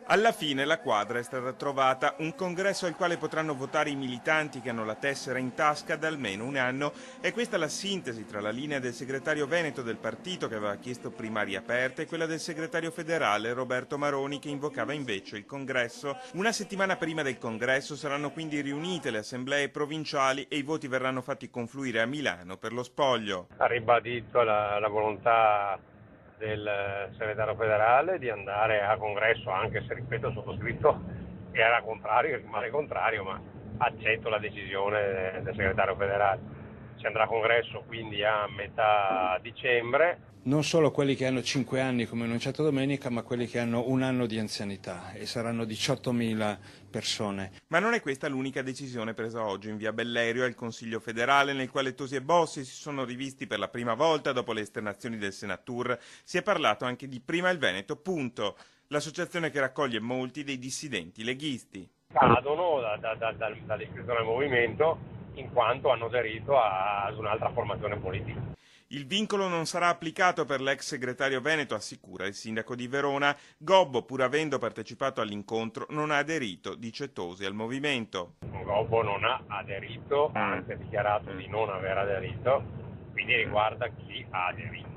Alla fine la quadra è stata trovata, un congresso al quale potranno votare i militanti che hanno la tessera in tasca da almeno un anno. È questa la sintesi tra la linea del segretario veneto del partito, che aveva chiesto primarie aperte, e quella del segretario federale Roberto Maroni, che invocava invece il congresso. Una settimana prima del congresso saranno quindi riunite le assemblee provinciali e i voti verranno fatti confluire a Milano per lo spoglio. Ha ribadito la volontà del segretario federale di andare a congresso, anche se, ripeto, il sottoscritto era contrario, rimane contrario, ma accetto la decisione del segretario federale. Si andrà a congresso quindi a metà dicembre. Non solo quelli che hanno 5 anni, come annunciato domenica, ma quelli che hanno un anno di anzianità, e saranno 18.000 persone. Ma non è questa l'unica decisione presa oggi in via Bellerio al Consiglio federale, nel quale Tosi e Bossi si sono rivisti per la prima volta dopo le esternazioni del Senatur. Si è parlato anche di Prima il Veneto, punto, l'associazione che raccoglie molti dei dissidenti leghisti. Cadono dall'iscrizione al movimento in quanto hanno aderito ad un'altra formazione politica. Il vincolo non sarà applicato per l'ex segretario veneto, assicura il sindaco di Verona. Gobbo, pur avendo partecipato all'incontro, non ha aderito, dice Tosi, al movimento. Gobbo non ha aderito, anzi ha dichiarato di non aver aderito, quindi riguarda chi ha aderito.